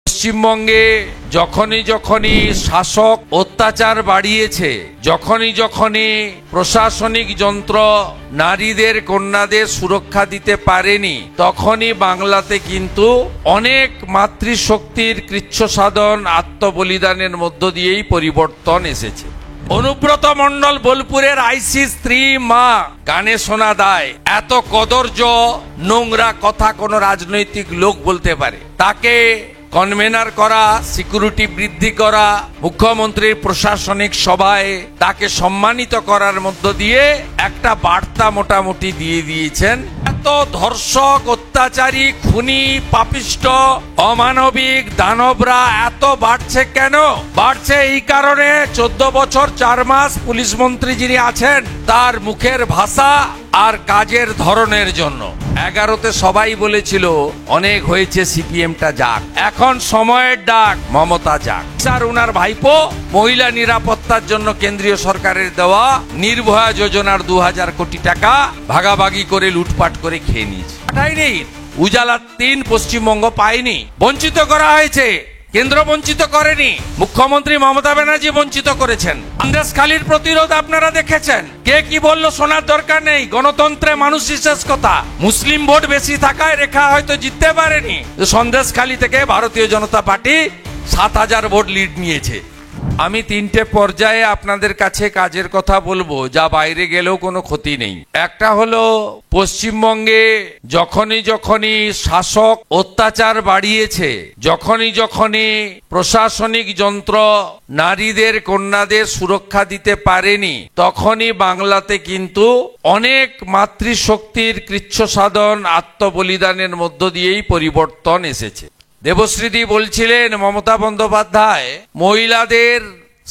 পশ্চিমবঙ্গে যখনই শাসক অত্যাচার বাড়িয়েছে, যখনই প্রশাসনিক যন্ত্র নারীদের কন্যাদের সুরক্ষা দিতে পারেনি, তখনই বাংলাতে কিন্তু অনেক মাতৃশক্তির কৃচ্ছ সাধন আত্মবলিদানের মধ্য দিয়েই পরিবর্তন এসেছে। অনুব্রত মণ্ডল বোলপুরের আইসি স্ত্রী মা গানে শোনা দায়, এত কদর্য নোংরা কথা কোন রাজনৈতিক লোক বলতে পারে? তাকে কনভেনার করা, সিকিউরিটি বৃদ্ধি করা, মুখ্যমন্ত্রীর প্রশাসনিক সভায় তাকে সম্মানিত করার মধ্য দিয়ে একটা বার্তা মোটামুটি দিয়ে দিয়েছেন। এত ধর্ষক, অত্যাচারী, খুনি, পাপিষ্ট, অমানবিক দানবরা এত বাড়ছে কেন? বাড়ছে এই কারণে 14 বছর 4 মাস পুলিশ মন্ত্রী যিনি আছেন তার মুখের ভাষা আর কাজের ধরনের জন্য। 11তে সবাই বলেছিল অনেক হয়েছে, সিপিএমটা যাক, এখন সময়ের ডাক, মমতা যাক। স্যার, উনার ভাইপো মহিলা নিরাপত্তার জন্য কেন্দ্রীয় সরকারের দেওয়া নির্ভয়া যোজনার 2000 কোটি টাকা ভাগাভাগি করে লুটপাট করে খেয়ে নিয়েছে। পাঠায়নি, উজালা 3 পশ্চিমবঙ্গ পায়নি, বঞ্চিত করা হয়েছে। কেন্দ্র বঞ্চিত করেনি, মুখ্যমন্ত্রী মমতা ব্যানার্জি বঞ্চিত করেছেন। সন্দেশখালীর প্রতিরোধ আপনারা দেখেছেন, কে কি বললো শোনার দরকার নেই। গণতন্ত্রে মানুষই শেষ কথা। মুসলিম ভোট বেশি থাকায় রেখা হয়তো জিততে পারেনি, সন্দেশখালী থেকে ভারতীয় জনতা পার্টি 7000 ভোট লিড নিয়েছে। আমি 3টে পর্যায়ে আপনাদের কাছে কাজের কথা বলবো, যা বাইরে গেলেও কোনো ক্ষতি নেই। একটা হলো, পশ্চিমবঙ্গে যখনই শাসক অত্যাচার বাড়িয়েছে, যখনই প্রশাসনিক যন্ত্র নারীদের কন্যাদের সুরক্ষা দিতে পারেনি, তখনই বাংলাতে কিন্তু অনেক মাতৃশক্তির কৃচ্ছ সাধন আত্মবলিদানের মধ্য দিয়েই পরিবর্তন এসেছে। দেবশ্রীদি বলছিলেন মমতা বন্দ্যোপাধ্যায় মহিলাদের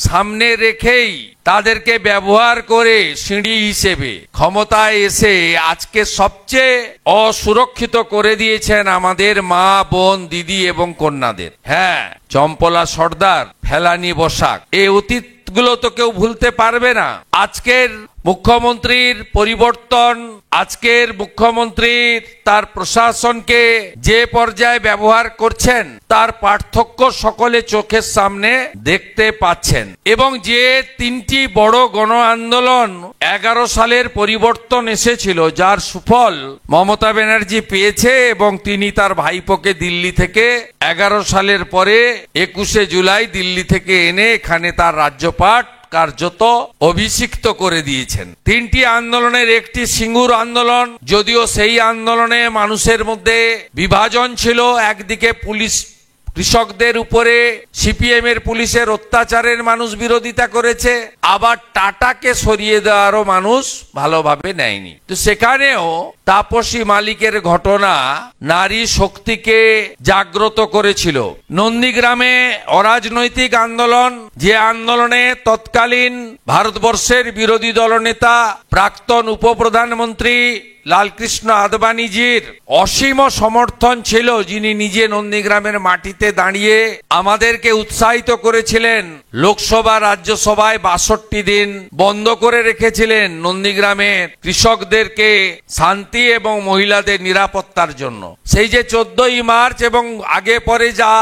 সামনে রেখেই তাদেরকে ব্যবহার করে সিঁড়ি হিসেবে ক্ষমতায় এসে আজকে সবচেয়ে অসুরক্ষিত করে দিয়েছেন আমাদের মা, বোন, দিদি এবং কন্যাদের। হ্যাঁ, চম্পলা সর্দার, ফেলানি বসাক, এই অতীতগুলো তো কেউ ভুলতে পারবে না। আজকের মুখ্যমন্ত্রীর পরিবর্তন, আজকের মুখ্যমন্ত্রীর তার প্রশাসনকে যে পর্যায়ে ব্যবহার করছেন তার পার্থক্য সকলে চোখের সামনে দেখতে পাচ্ছেন। এবং যে 3টি বড় গণ আন্দোলন 11 সালের পরিবর্তন এসেছিল, যার সুফল মমতা ব্যানার্জি পেয়েছে এবং তিনি তার ভাইপোকে দিল্লি থেকে 11 সালের পরে 21শে জুলাই দিল্লি থেকে এনে এখানে তার রাজ্যপাঠ কার্যত অভিষিক্ত করে দিয়েছেন। 3টি আন্দোলনের একটি সিঙ্গুর আন্দোলন, যদিও সেই আন্দোলনে মানুষের মধ্যে বিভাজন ছিল। একদিকে পুলিশ কৃষকদের উপরে সিপিএম এর পুলিশের অত্যাচারের মানুষ বিরোধিতা করেছে, আবার টাটাকে সরিয়ে দেওয়ারও মানুষ ভালোভাবে নেয়নি। তো সেখানেও তাপসী মালিকের ঘটনা নারী শক্তিকে জাগ্রত করেছিল। নন্দীগ্রামে অরাজনৈতিক আন্দোলন, যে আন্দোলনে তৎকালীন ভারতবর্ষের বিরোধী দলনেতা প্রাক্তন উপপ্রধানমন্ত্রী লালকৃষ্ণ আদবানিজির অসীম সমর্থন ছিল, যিনি নিজে নন্দীগ্রামের মাটিতে দাঁড়িয়ে আমাদেরকে উৎসাহিত করেছিলেন। লোকসভা রাজ্যসভায় 62 দিন বন্ধ করে রেখেছিলেন নন্দীগ্রামের কৃষকদেরকে শান্তি এবং মহিলাদের নিরাপত্তার জন্য। সেই যে 14ই মার্চ এবং আগে পরে যা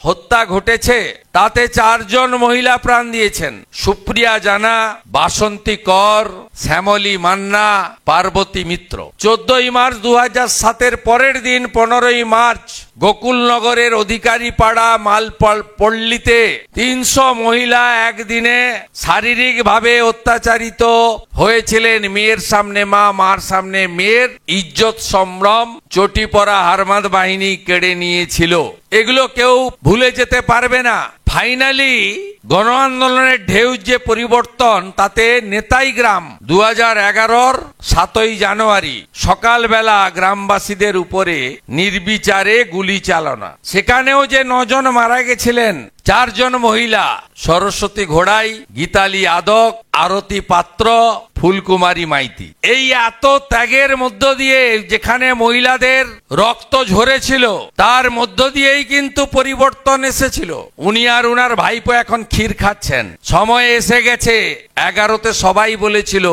হত্যা ঘটেছে, তাতে 4 জন মহিলা প্রাণ দিয়েছেন। সুপ্রিয়া জানা, বাসন্তী কর, শ্যামলী মান্না, পার্বতী মিত্র। 14ই মার্চ 2007-এর পরের দিন 15ই মার্চ গোকুলনগরের অধিকারী পাড়া মালপল্লীতে 300 মহিলা একদিনে শারীরিকভাবে অত্যাচারিত হয়েছিলেন। মেয়ের সামনে মা, মার সামনে মেয়ের ইজ্জত সম্ভ্রম চটি পরা হারমাদ বাহিনী কেড়ে নিয়েছিল। এগুলো কেউ ভুলে যেতে পারবে না। ফাইনালি গণ আন্দোলনের ঢেউ যে পরিবর্তন, তাতে নেতাই গ্রাম 2011-র 7ই জানুয়ারি সকালবেলা গ্রামবাসীদের উপরে নির্বিচারে গুলি চালনা। সেখানেও যে 9 জন মারা গেছিলেন, 4 জন মহিলা, সরস্বতী ঘোড়াই, গীতালি আদক, আরতি পাত্র, ফুলকুমারী মাইতি। এই এত ত্যাগের মধ্য দিয়ে যেখানে মহিলাদের রক্ত ঝরেছিল, তার মধ্য দিয়েই কিন্তু পরিবর্তন এসেছিল। উনি আর উনার ভাইপো এখন ক্ষীর খাচ্ছেন। সময় এসে গেছে। 11তে সবাই বলেছিল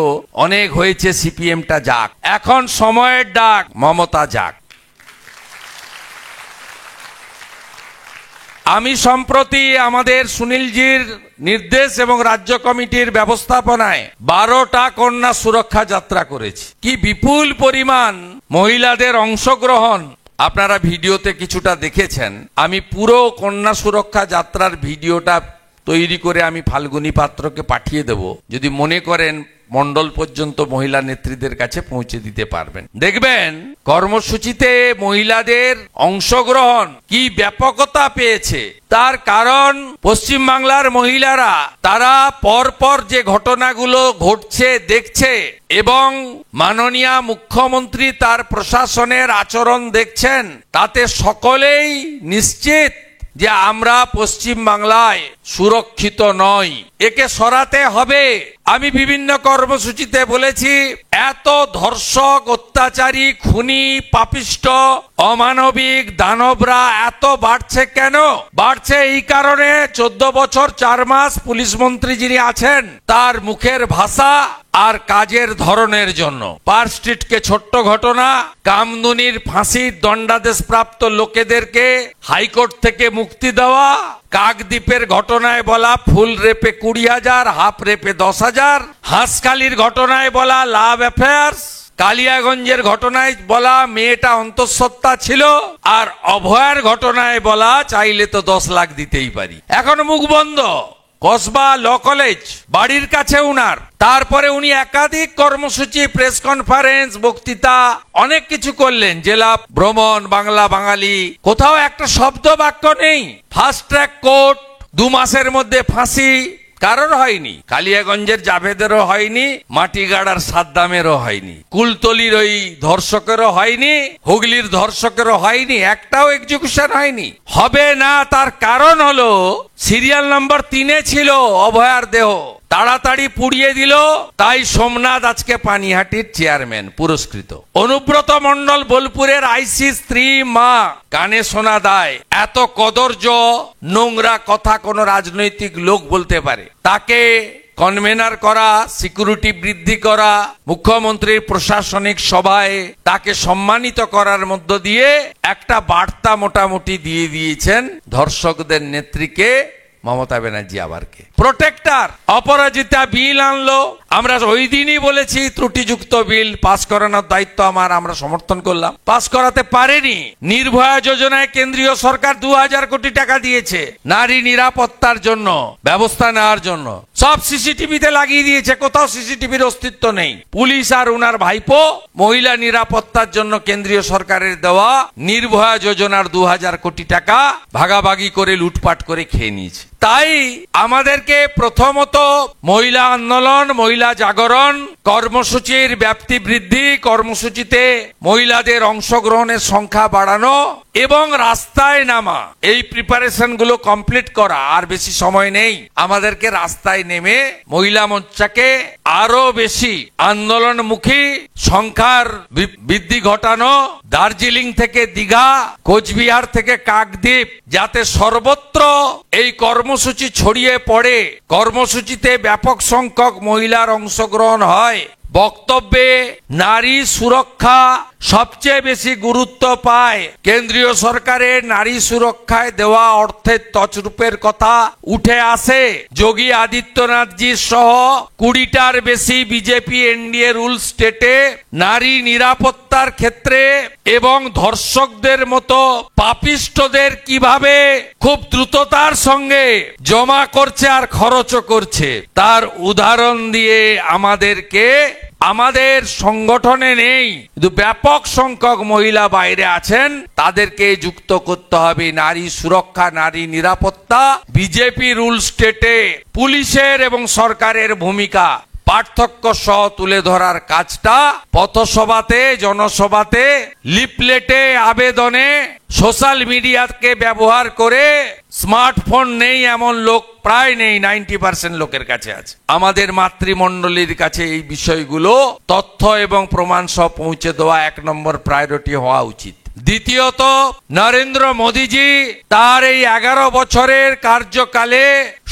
অনেক হয়েছে, সিপিএমটা যাক, এখন সময়ের ডাক, মমতা যাক। আমি সম্প্রতি আমাদের সুনীলজির নির্দেশ এবং রাজ্য কমিটির ব্যবস্থাপনায় 12টা কন্যা সুরক্ষা যাত্রা করেছি। কি বিপুল পরিমাণ মহিলাদের অংশগ্রহণ আপনারা ভিডিওতে কিছুটা দেখেছেন। আমি পুরো কন্যা সুরক্ষা যাত্রার ভিডিওটা তৈরি করে আমি ফাল্গুনী পাত্রকে পাঠিয়ে দেব, যদি মনে করেন মণ্ডল পর্যন্ত মহিলা নেত্রীদের কাছে পৌঁছে দিতে পারবেন। দেখবেন কর্মসূচিতে মহিলাদের অংশগ্রহণ কি ব্যাপকতা পেয়েছে। তার কারণ পশ্চিমবাংলার মহিলারা তারা পরপর যে ঘটনাগুলো ঘটছে দেখছে এবং মাননীয় মুখ্যমন্ত্রী তার প্রশাসনের আচরণ দেখছেন, তাতে সকলেই নিশ্চিত যে আমরা পশ্চিম বাংলায় সুরক্ষিত নই, একে সরাতে হবে। আমি বিভিন্ন কর্মসূচিতে বলেছি, এত ধর্ষক, অত্যাচারী, খুনি, পাপিষ্ট, অমানবিক দানবরা এত বাড়ছে কেন? বাড়ছে এই কারণে 14 বছর 4 মাস পুলিশ মন্ত্রী যিনি আছেন তার মুখের ভাষা আর কাজের ধরনের জন্য। পার্ক স্ট্রিটকে ছোট্ট ঘটনা, কামদুনির ফাঁসির দণ্ডাদেশপ্রাপ্ত লোকেদেরকে হাইকোর্ট থেকে মুক্তি দেওয়া, কাকদ্বীপের ঘটনায় বলা ফুল রেপে 20,000, হাফ রেপে 10,000, হাঁসখালির ঘটনায় বলা লাভ অ্যাফেয়ার্স, কালিয়াগঞ্জের ঘটনায় বলা মেয়েটা অন্তঃসত্ত্বা ছিল, আর অভয়ার ঘটনায় বলা চাইলে তো 10 লাখ দিতেই পারি। এখন মুখ বন্ধ। কসবা ল কলেজ বাড়ির কাছে উনার, তারপরে উনি একাধিক কর্মসূচি, প্রেস কনফারেন্স, বক্তৃতা, অনেক কিছু করলেন, জেলা ভ্রমণ, বাংলা বাঙালি, কোথাও একটা শব্দ বাক্য নেই। ফাস্ট ট্র্যাক কোর্ট, 2 মাসের মধ্যে ফাঁসি কারোর হয়নি, কালিয়াগঞ্জের জাভেদেরও হয়নি, মাটিগাড়ার সাদ্দামেরও হয়নি, কুলতলির ওই ধর্ষকেরও হয়নি, হুগলির ধর্ষকেরও হয়নি, একটাও এক্সিকিউশন হয়নি। হবে না, তার কারণ হলো সিরিয়াল নাম্বার 3-এ ছিল অভয়ার দেহ, তাড়াতাড়ি পুড়িয়ে দিল, তাই সোমনাথ আজকে পানিহাটির চেয়ারম্যান পুরস্কৃত। অনুব্রত মণ্ডল বোলপুরের আইসি স্ত্রী মা, কানে শোনা দায়। এত কদর্য নোংরা কথা কোন রাজনৈতিক লোক বলতে পারে? তাকে কনভেনার করা, সিকিউরিটি বৃদ্ধি করা, মুখ্যমন্ত্রীর প্রশাসনিক সভায় তাকে সম্মানিত করার মধ্য দিয়ে একটা বার্তা মোটামুটি দিয়ে দিয়েছেন ধর্ষকদের নেত্রীকে মমতা ব্যানার্জি। আবারকে প্রোটেক্টর অপরাজিতা বিল আনলো, আমরা ওই দিনই বলেছি ত্রুটিযুক্ত বিল পাস করানোর দায়িত্ব আমার, আমরা সমর্থন করলাম, পাস করাতে পারেনি। নির্ভয়া যোজনায় কেন্দ্রীয় সরকার 2000 কোটি টাকা দিয়েছে নারী নিরাপত্তার জন্য, ব্যবস্থা নেওয়ার জন্য, সব সিসিটিভিতে লাগিয়ে দিয়েছে, কোথাও সিসিটিভির অস্তিত্ব নেই। পুলিশ আর উনার ভাইপো মহিলা নিরাপত্তার জন্য কেন্দ্রীয় সরকারের দেওয়া নির্ভয়া যোজনার 2000 কোটি টাকা ভাগাভাগি করে লুটপাট করে খেয়ে নিয়েছে। তাই আমাদেরকে প্রথমত মহিলা আন্দোলন, মহিলা জাগরণ কর্মসূচির ব্যাপ্তি বৃদ্ধি, কর্মসূচিতে মহিলাদের অংশগ্রহণের সংখ্যা বাড়ানো এবং রাস্তায় নামা, এই প্রিপারেশন গুলো কমপ্লিট করা। আর বেশি সময় নেই, আমাদেরকে রাস্তায় নেমে মহিলা মোর্চাকে আরো বেশি আন্দোলনমুখী সংখ্যার বৃদ্ধি ঘটানো, দার্জিলিং থেকে দীঘা, কোচবিহার থেকে কাকদ্বীপ, যাতে সর্বত্র এই কর্মসূচি ছড়িয়ে পড়ে, কর্মসূচিতে ব্যাপক সংখ্যক মহিলার অংশগ্রহণ হয়। বক্তব্যে নারী সুরক্ষা সবচেয়ে বেশি গুরুত্ব পায়। কেন্দ্রীয় সরকারের নারী সুরক্ষায় দেওয়া অর্থের তছরূপের কথা উঠে আসে। যোগী আদিত্যনাথজি সহ 20টার বেশি বিজেপি এনডিএ রুল স্টেটে নারী নিরাপত্তার ক্ষেত্রে এবং ধর্ষকদের মতো পাপিষ্টদের কিভাবে খুব দ্রুততার সঙ্গে জমা করছে আর খরচও করছে, তার উদাহরণ দিয়ে আমাদেরকে, আমাদের সংগঠনে নেই কিন্তু ব্যাপক সংখ্যক মহিলা বাইরে আছেন, তাদেরকে যুক্ত করতে হবে। নারী সুরক্ষা, নারী নিরাপত্তা, বিজেপি রুল স্টেটে পুলিশের এবং সরকারের ভূমিকা পার্থক্য সহ তুলে ধরার কাজটা পথসভাতে, জনসভাতে, লিফলেটে, আবেদনে, সোশ্যাল মিডিয়াকে ব্যবহার করে, স্মার্টফোন নেই এমন লোক প্রায় নেই, 90% লোকের কাছে আছে। আমাদের মাতৃমণ্ডলীর কাছে এই বিষয়গুলো তথ্য এবং প্রমাণ সহ পৌঁছে দেওয়া 1 নম্বর প্রায়োরিটি হওয়া উচিত। দ্বিতীয়ত, নরেন্দ্র মোদীজি তার এই 11 বছরের কার্যকালে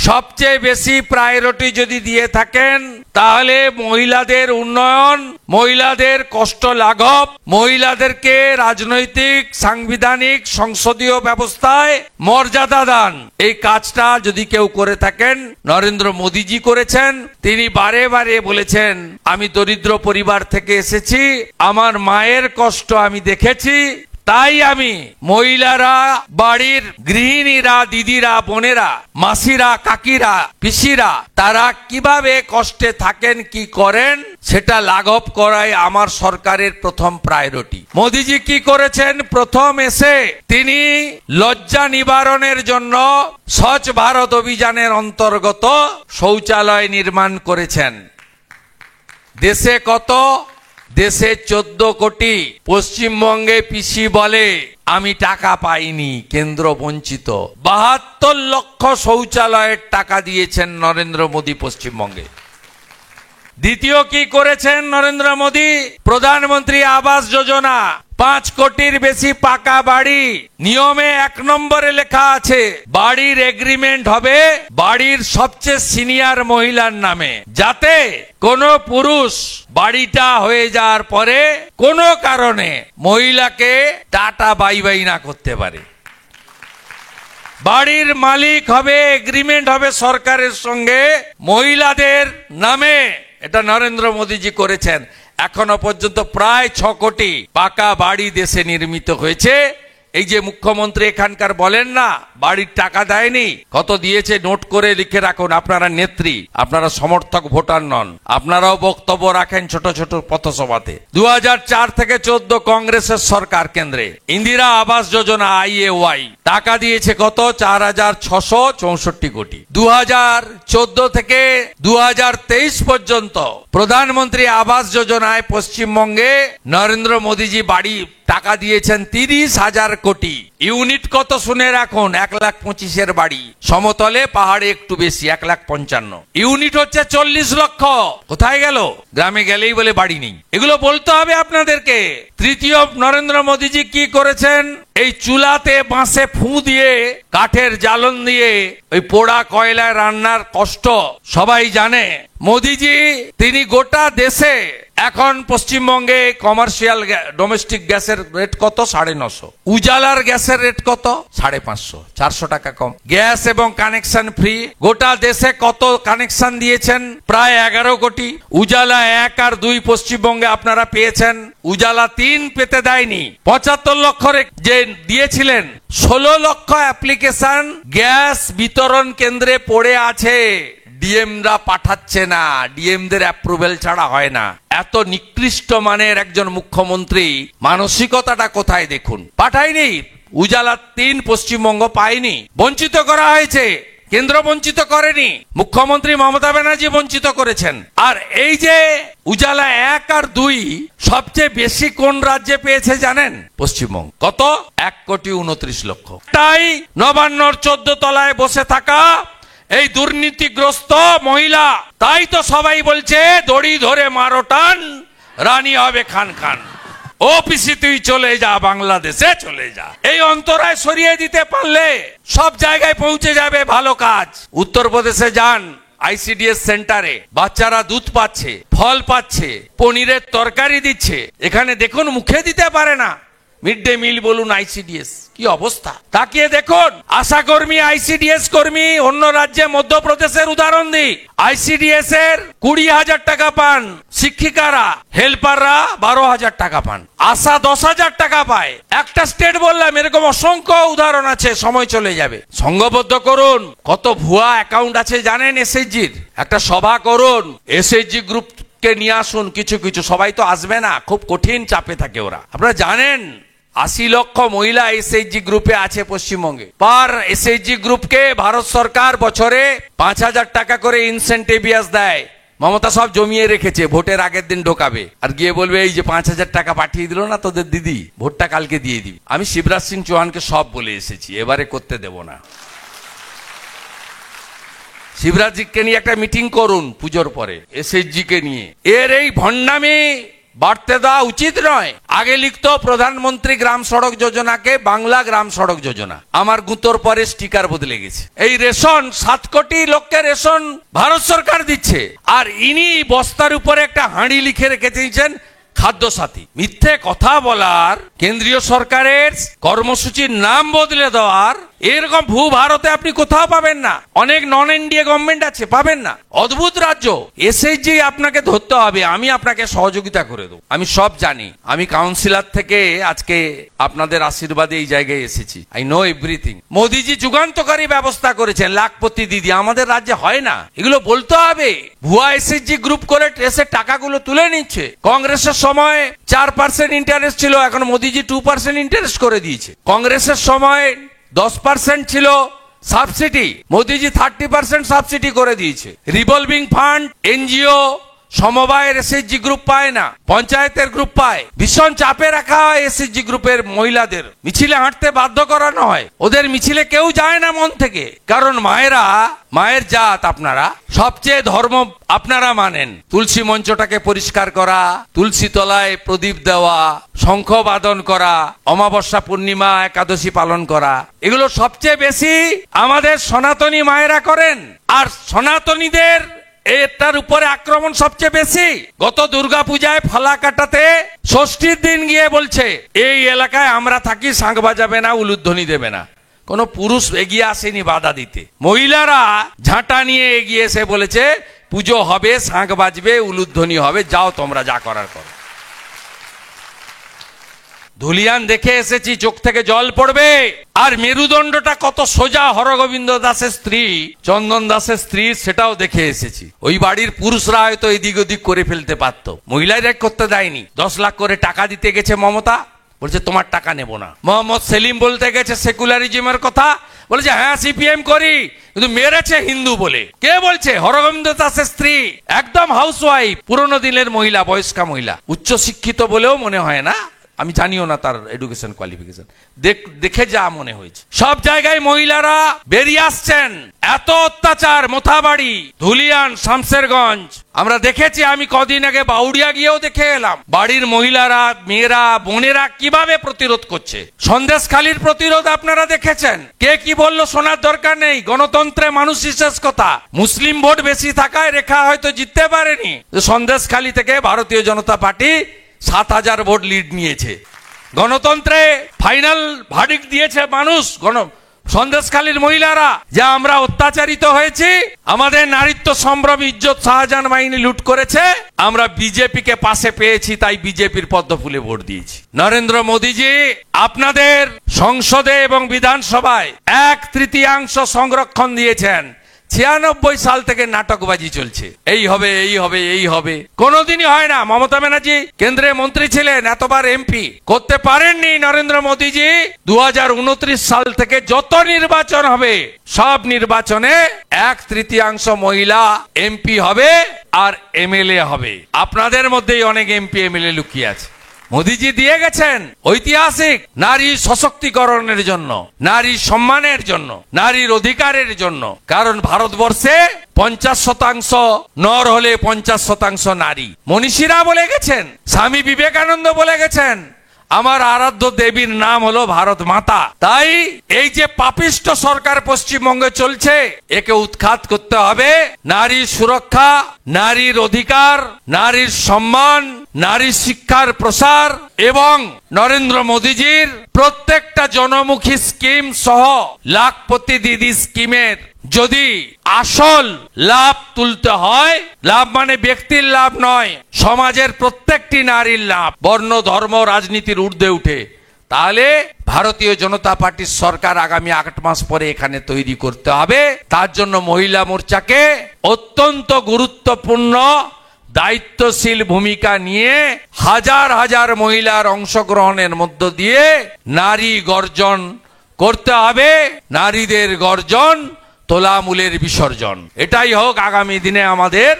সবচেয়ে বেশি প্রায়োরিটি যদি দিয়ে থাকেন তাহলে মহিলাদের উন্নয়ন, মহিলাদের কষ্ট লাঘব, মহিলাদেরকে রাজনৈতিক, সাংবিধানিক, সংসদীয় ব্যবস্থায় মর্যাদা দান, এই কাজটা যদি কেউ করে থাকেন নরেন্দ্র মোদীজি করেছেন। তিনি বারে বারে বলেছেন, আমি দরিদ্র পরিবার থেকে এসেছি, আমার মায়ের কষ্ট আমি দেখেছি, তাই আমি মহিলারা, বাড়ির গৃহিণীরা, দিদিরা, বোনেরা, মাসিরা, কাকিরা, পিসিরা তারা কিভাবে কষ্টে থাকেন, কি করেন সেটা লাঘব করাই আমার সরকারের প্রথম প্রায়োরিটি। মোদিজি কি করেছেন? প্রথম এসে তিনি লজ্জা নিবারণের জন্য স্বচ্ছ ভারত অভিযানের অন্তর্গত শৌচালয় নির্মাণ করেছেন। দেশে কত? দেশে 14 কোটি। পশ্চিমবঙ্গে পিসি বলে আমি টাকা পাইনি, কেন্দ্র বঞ্চিত। 72 লক্ষ শৌচালয়ের টাকা দিয়েছেন নরেন্দ্র মোদী পশ্চিমবঙ্গে। দ্বিতীয় কি করেছেন নরেন্দ্র মোদী? প্রধানমন্ত্রী আবাস যোজনা, 5 কোটির বেশি পাকা বাড়ি। নিয়মে 1 নম্বরে লেখা আছে বাড়ির এগ্রিমেন্ট হবে বাড়ির সবচেয়ে সিনিয়র মহিলার নামে, যাতে কোনো পুরুষ বাড়িটা হয়ে যাওয়ার পরে কোনো কারণে মহিলাকে টাটা বাই বাই না করতে পারে। বাড়ির মালিক হবে, এগ্রিমেন্ট হবে সরকারের সঙ্গে মহিলাদের নামে। এটা নরেন্দ্র মোদীজি করেছেন। এখনো পর্যন্ত প্রায় 6 কোটি পাকা বাড়ি দেশে নির্মিত হয়েছে। এই যে মুখ্যমন্ত্রী এখানকার বলেন না বাড়ির টাকা দেয়নি, কত দিয়েছে নোট করে লিখে রাখুন। আপনারা নেত্রী, আপনারা সমর্থক ভোটার নন, আপনারাও বক্তব্য রাখেন ছোট ছোট পথসভাতে। 2004 থেকে 14 কংগ্রেসের সরকার কেন্দ্রে ইন্দিরা আবাস যোজনা IAY টাকা দিয়েছে কত? 4664 কোটি। 2014 থেকে 2023 পর্যন্ত প্রধানমন্ত্রী আবাস যোজনায় পশ্চিমবঙ্গে নরেন্দ্র মোদীজি বাড়ি টাকা দিয়েছেন 30,000 কোটি। ইউনিট কত শুনে রাখুন? 1,25,000 বাড়ি, সমতলে পাহাড়ে একটু বেশি 1,55,000। ইউনিট হচ্ছে 40 লক্ষ। কোথায় গেল? গ্রামে গেলেই বলে বাড়ি নেই। এগুলো বলতে হবে আপনাদেরকে। তৃতীয়, নরেন্দ্র মোদীজি কি করেছেন? এই চুলাতে বাঁশে ফু দিয়ে, কাঠের জ্বালন দিয়ে ওই পোড়া কয়লায় রান্নার কষ্ট সবাই জানে। মোদীজি তিনি গোটা দেশে এখন পশ্চিমবঙ্গে কমার্শিয়াল ডোমেস্টিক গ্যাসের রেট কত? 950। উজালার গ্যাসের রেট কত? 550, 400 টাকা কম। গ্যাস এবং কানেকশন ফ্রি। গোটা দেশে কত কানেকশন দিয়েছেন? প্রায় 11 কোটি। উজালা 1 আর 2 পশ্চিমবঙ্গে আপনারা পেয়েছেন, উজালা 3 পেতে দেয়নি। 75 লক্ষ যে দিয়েছিলেন, 16 লক্ষ অ্যাপ্লিকেশন গ্যাস বিতরণ কেন্দ্রে পড়ে আছে, ডিএমরা পাঠাচ্ছে না, ডিএমদের অ্যাপ্রুভেল ছাড়া হয় না। এত নিকৃষ্ট মানের একজন মুখ্যমন্ত্রী, মানসিকতাটা কোথায় দেখুন। পাঠায়নি, উজালা 3 পশ্চিমবঙ্গ পায়নি, বঞ্চিত করা হয়েছে। কেন্দ্র বঞ্চিত করেনি, মুখ্যমন্ত্রী মমতা ব্যানার্জি বঞ্চিত করেছেন। আর এই যে উজালা 1 আর 2 সবচেয়ে বেশি কোন রাজ্যে পেয়েছে জানেন? পশ্চিমবঙ্গ। কত? 1,29 লক্ষ। তাই নবান্নর 14 তলায় বসে থাকা এই দুর্নীতিগ্রস্ত মহিলা, তাই তো সবাই বলছে দড়ি ধরে মারো টান, রানী হবে খান খান। ও পিসি তুই চলে যা, বাংলাদেশে চলে যা। এই অন্তরায় সরিয়ে দিতে পারলে সব জায়গায় পৌঁছে যাবে ভালো কাজ। উত্তরপ্রদেশে যান, ICDS সেন্টারে বাচ্চারা দুধ পাচ্ছে, ফল পাচ্ছে, পনিরের তরকারি দিচ্ছে। এখানে দেখুন মুখে দিতে পারে না। মিড ডে মিল বলুন, ICDS কি অবস্থা তাকিয়ে দেখুন। আশা কর্মী, ICDS কর্মী অন্য রাজ্যে, মধ্যপ্রদেশের উদাহরণ দিই, ICDS এর 20,000 টাকা পান শিক্ষিকারা, হেল্পাররা 12,000 টাকা পান, আশা 10,000 টাকা পায়। একটা স্টেট বললাম, এরকম অসংখ্য উদাহরণ আছে, সময় চলে যাবে। সংঘবদ্ধ করুন। কত ভুয়া অ্যাকাউন্ট আছে জানেন SHGর? একটা সভা করুন, SHG গ্রুপ কে নিয়ে আসুন। কিছু কিছু, সবাই তো আসবে না, খুব কঠিন চাপে থাকে ওরা। আপনারা জানেন 80 লক্ষ মহিলা SHG গ্রুপে আছে পশ্চিমবঙ্গে। পার SHG গ্রুপকে ভারত সরকার বছরে 5,000 টাকা করে ইনসেন্টিভিয়াস দেয়। মমতা সব জমিয়ে রেখেছে, ভোটের আগের দিন ঢোকাবে আর গিয়ে বলবে এই যে 5,000 টাকা পাঠিয়ে দিল না তোদের দিদি, ভোটটা কালকে দিয়ে দিবি। আমি শিবরাজ সিং চৌহানকে সব বলে এসেছি, এবারে করতে দেব না। শিবরাজকে নিয়ে একটা মিটিং করুন পুজোর পরে, SHG কে নিয়ে। এর এই ভণ্ডামি বাড়তে দেওয়া উচিত নয়। আগে লিখতো প্রধানমন্ত্রী গ্রাম সড়ক যোজনাকে বাংলা গ্রাম সড়ক যোজনা। আমার গুঁতোর পরে স্টিকার বদলে গেছে। এই রেশন 7 কোটি লোককে রেশন ভারত সরকার দিচ্ছে, আর ইনি বস্তার উপরে একটা হাঁড়ি লিখে রেখে দিয়েছেন খাদ্য সাথী। মিথ্যে কথা বলার, কেন্দ্রীয় সরকারের কর্মসূচির নাম বদলে দেওয়ার, এরকম ভূ ভারতে আপনি কোথাও পাবেন না। অনেক নন এনডিএ গভর্নমেন্ট আছে, পাবেন না। অদ্ভুত রাজ্য। এসএইচজি আপনাকে ধরতে হবে, আমি আপনাকে সহযোগিতা করে দেবো। আমি সব জানি, আমি কাউন্সিলর থেকে আজকে আপনাদের আশীর্বাদে এই জায়গায় এসেছি। I know everything. মোদিজি যুগান্তকারী ব্যবস্থা করেছেন, লাখপতি দিদি আমাদের রাজ্যে হয় না। এগুলো বলতে হবে। ভুয়া এসএইচজি গ্রুপ করে ট্রেসের টাকাগুলো তুলে নিচ্ছে। কংগ্রেসের সময় 4% ইন্টারেস্ট ছিল, এখন মোদিজি 2% ইন্টারেস্ট করে দিয়েছে। কংগ্রেসের সময় 10% ছিল সাবসিডি, মোদিজি 30% সাবসিডি করে দিয়েছে। রিভলভিং ফান্ড, এনজিও, সমবায়ের এসএইচজি গ্রুপ পায় না, পঞ্চায়েতের গ্রুপ পায়। ভীষণ চাপে রাখা হয় এসএইচজি গ্রুপের মহিলাদের, মিছিলে হাঁটতে বাধ্য করানো হয়। ওদের মিছিলে কেউ যায় না মন থেকে, কারণ মায়েরা, মায়ের জাত আপনারা, সবচেয়ে ধর্ম আপনারা মানেন। তুলসী মঞ্চটাকে পরিষ্কার করা, তুলসী তলায় প্রদীপ দেওয়া, শঙ্খ বাদন করা, অমাবস্যা পূর্ণিমা একাদশী পালন করা, এগুলো সবচেয়ে বেশি আমাদের সনাতনী মায়েরা করেন। আর সনাতনীদের এটার উপরে আক্রমণ সবচেয়ে বেশি। গত দুর্গা পূজায় ফালাকাটাতে ষষ্ঠীর দিন গিয়ে বলছে এই এলাকায় আমরা থাকি, শাঁখ বাজাবে না, উলুধ্বনি দেবে না। কোন পুরুষ এগিয়ে আসেনি বাধা দিতে। মহিলারা ঝাঁটা নিয়ে এগিয়ে এসে বলেছে পুজো হবে, শাঁখ বাজবে, উলুধ্বনি হবে, যাও তোমরা যা করার করো। ধুলিয়ান দেখে এসেছি, চোখ থেকে জল পড়বে। আর মেরুদণ্ডটা কত সোজা হরগোবিন্দ দাসের স্ত্রী, চন্দন দাসের স্ত্রী, সেটাও দেখে এসেছি। ওই বাড়ির পুরুষরা হয়তো এদিক ওদিক করে ফেলতে পারতো, মহিলারা করতে দেয়নি। 10 লাখ করে টাকা দিতে গেছে মমতা, বলছে তোমার টাকা নেব না। মোহাম্মদ সেলিম বলতে গেছে সেকুলারিজমের কথা, বলেছে হ্যাঁ সিপিএম করি, কিন্তু মেরেছে হিন্দু বলে। কে বলছে? হরগোবিন্দ দাসের স্ত্রী, একদম হাউসওয়াইফ, পুরনো দিনের মহিলা, বয়স্কা মহিলা, উচ্চ শিক্ষিত বলেও মনে হয় না। আমি জানিও না তার এডুকেশন কোয়ালিফিকেশন, দেখে যা মনে হয়েছে। সব জায়গায় মহিলারা বেরিয়ে আসছেন। এত অত্যাচার, মোথাবাড়ি, ধুলিয়ান, শামসেরগঞ্জ আমরা দেখেছি। আমি কদিন আগে বাউড়িয়া গিয়েও দেখে এলাম বাড়ির মহিলারা, মেয়েরা, বোনেরা কিভাবে প্রতিরোধ করছে। সন্দেশখালীর প্রতিরোধ আপনারা দেখেছেন। কে কি বললো শোনার দরকার নেই। গণতন্ত্রে মানুষই শেষ কথা। মুসলিম ভোট বেশি থাকায় রেখা হয়তো জিততে পারেনি। সন্দেশখালী থেকে ভারতীয় জনতা পার্টি 7,000 ভোট লিড নিয়েছে। গণতন্ত্রে ফাইনাল ভার্ডিক্ট দিয়েছে মানুষ। সন্দেশখালীর মহিলারা যা আমরা অত্যাচারিত হয়েছি, আমাদের নারীত্ব সম্ভ্রম, ইজ্জত শাহজাহান বাহিনী লুট করেছে, আমরা বিজেপিকে পাশে পেয়েছি, তাই বিজেপির পদ্ম ফুলে ভোট দিয়েছি। নরেন্দ্র মোদীজি আপনাদের সংসদে এবং বিধানসভায় 1/3 সংরক্ষণ দিয়েছেন। 96 সাল থেকে নাটকবাজি চলছে, এই হবে, এই হবে, এই হবে, কোনোদিনই হয় না। মমতা ব্যানার্জি কেন্দ্রে মন্ত্রী ছিলেন, এতবার এমপি করতে পারেননি। নরেন্দ্র মোদীজি 2029 সাল থেকে যত নির্বাচন হবে, সব নির্বাচনে 1/3 মহিলা এমপি হবে আর এমএলএ হবে। আপনাদের মধ্যেই অনেক এমপি এমএলএ লুকিয়ে আছে। মোদীজি দিয়ে গেছেন ঐতিহাসিক নারী সশক্তিকরণের জন্য, নারী সম্মানের জন্য, নারীর অধিকারের জন্য। কারণ ভারতবর্ষে 50% নর হলে 50% নারী। মনীষীরা বলে গেছেন, স্বামী বিবেকানন্দ বলে গেছেন, আমার আরাধ্য দেবীর নাম হলো ভারত মাতা। তাই এই যে পাপিষ্ট সরকার পশ্চিমবঙ্গে চলছে, একে উৎখাত করতে হবে। নারীর সুরক্ষা, নারীর অধিকার, নারীর সম্মান, নারী শিক্ষার প্রসার এবং নরেন্দ্র মোদীজির প্রত্যেকটা জনমুখী স্কিম সহ লাখপতি দিদি স্কিমের যদি আসল লাভ তুলতে হয়, লাভ মানে ব্যক্তির লাভ নয়, সমাজের প্রত্যেকটি নারীর লাভ, বর্ণ ধর্ম রাজনীতির ঊর্ধ্বে উঠে, তাহলে ভারতীয় জনতা পার্টির সরকার আগামী 8 মাস পরে এখানে তৈরি করতে হবে। তার জন্য মহিলা মোর্চাকে অত্যন্ত গুরুত্বপূর্ণ দায়িত্বশীল ভূমিকা নিয়ে হাজার হাজার মহিলার অংশগ্রহণের মধ্য দিয়ে নারী গর্জন করতে হবে। নারীদের গর্জন, তোলামূলের বিসর্জন, এটাই হোক আগামী দিনে আমাদের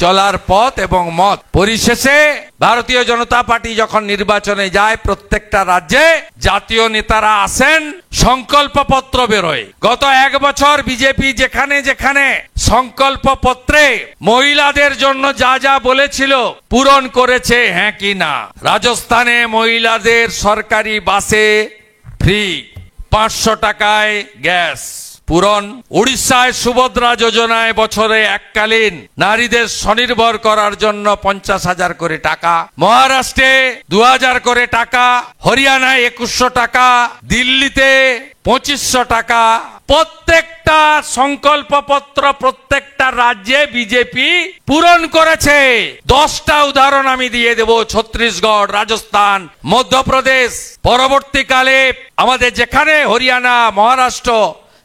চলার পথ এবং মত। পরিশেষে ভারতীয় জনতা পার্টি যখন নির্বাচনে যায়, প্রত্যেকটা রাজ্যে জাতীয় নেতারা আসেন, সংকল্পপত্র বেরোয়। গত 1 বছর বিজেপি যেখানে যেখানে সংকল্প পত্রে মহিলাদের জন্য যা যা বলেছিল পূরণ করেছে হ্যাঁ কি না? রাজস্থানে মহিলাদের সরকারি বাসে ফ্রি, 500 টাকায় গ্যাস পূরণ। উড়িষ্যায় সুভদ্রা যোজনায় বছরে এককালীন নারীদের স্বনির্ভর করার জন্য 50,000 করে টাকা। মহারাষ্ট্রে 2000 করে টাকা, হরিয়ানায় 2100 টাকা, দিল্লিতে 2500 টাকা। প্রত্যেকটা সংকল্পপত্র প্রত্যেকটা রাজ্যে বিজেপি পূরণ করেছে। 10টা উদাহরণ আমি দিয়ে দেব। ছত্তিশগড়, রাজস্থান, মধ্যপ্রদেশ, পরবর্তীকালে আমাদের যেখানে হরিয়ানা, মহারাষ্ট্র,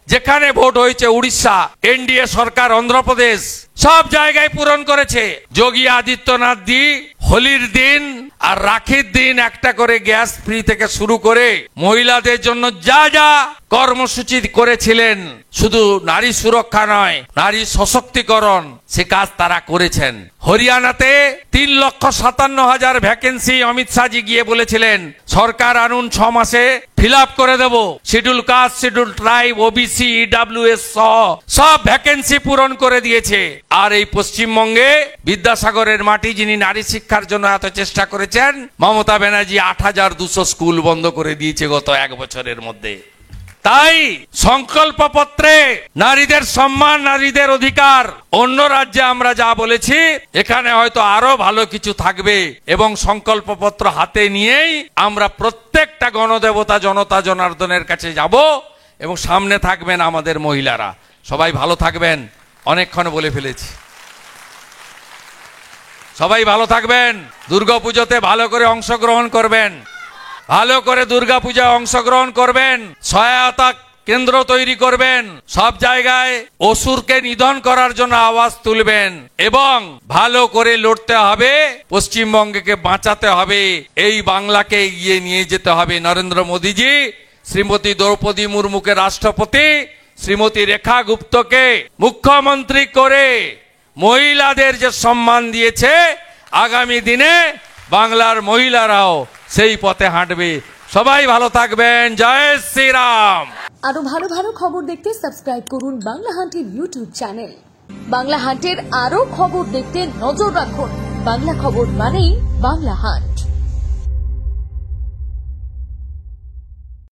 যেখানে ভোট হয়েছে উড়িষ্যা, এনডিএ সরকার, অন্ধ্রপ্রদেশ, সব জায়গায় পূরণ করেছে। যোগী আদিত্যনাথ জি হোলির দিন আর রাখির দিন একটা করে গ্যাস ফ্রি থেকে শুরু করে মহিলাদের জন্য যা যা কর্মসূচি করেছিলেন, শুধু নারী সুরক্ষা নয়, নারী সশক্তিকরণ, সে কাজ তারা করেছেন। হরিয়ানাতে 3,57,000 ভ্যাকেন্সি অমিত শাহজি গিয়ে বলেছিলেন সরকার আনুন 6 মাসে ফিল আপ করে দেব। Schedule caste, schedule tribe, OBC, EWS সহ সব ভ্যাকেন্সি পূরণ করে দিয়েছে। আর এই পশ্চিমবঙ্গে বিদ্যাসাগরের মাটি, যিনি নারী শিক্ষার জন্য এত চেষ্টা করেছেন, মমতা ব্যানার্জি 8,200 স্কুল বন্ধ করে দিয়েছে গত 1 বছরের মধ্যে। তাই সংকল্পপত্রে নারীদের সম্মান, নারীদের অধিকার, অন্য রাজ্যে আমরা যা বলেছি এখানে হয়তো আরো ভালো কিছু থাকবে। এবং সংকল্পপত্র হাতে নিয়েই আমরা প্রত্যেকটা গণদেবতা, জনতা জনার্দনের কাছে যাব এবং সামনে থাকবেন আমাদের মহিলারা। সবাই ভালো থাকবেন। অনেকক্ষণ বলে ফেলেছি। সবাই ভালো থাকবেন। দুর্গাপুজোতে ভালো করে অংশগ্রহণ করবেন, ভালো করে দুর্গাপূজায় অংশগ্রহণ করবেন, সহায়তা কেন্দ্র তৈরি করবেন, সব জায়গায় অসুরকে নিধন করার জন্য আওয়াজ তুলবেন এবং ভালো করে লড়তে হবে। পশ্চিমবঙ্গকে বাঁচাতে হবে, এই বাংলাকে এগিয়ে নিয়ে যেতে হবে। নরেন্দ্র মোদীজি শ্রীমতী দ্রৌপদী মুর্মুকে রাষ্ট্রপতি, শ্রীমতী রেখা গুপ্তকে মুখ্যমন্ত্রী করে মহিলাদের যে সম্মান দিয়েছে, আগামী দিনে বাংলার মহিলারাও সেই পথে হাঁটবে। সবাই ভালো থাকবেন। জয় শ্রীরাম। আরো ভালো ভালো খবর দেখতে সাবস্ক্রাইব করুন বাংলা হান্টের ইউটিউব চ্যানেল। বাংলা হান্টের আরো খবর দেখতে নজর রাখুন। বাংলা খবর মানেই বাংলা হান্ট।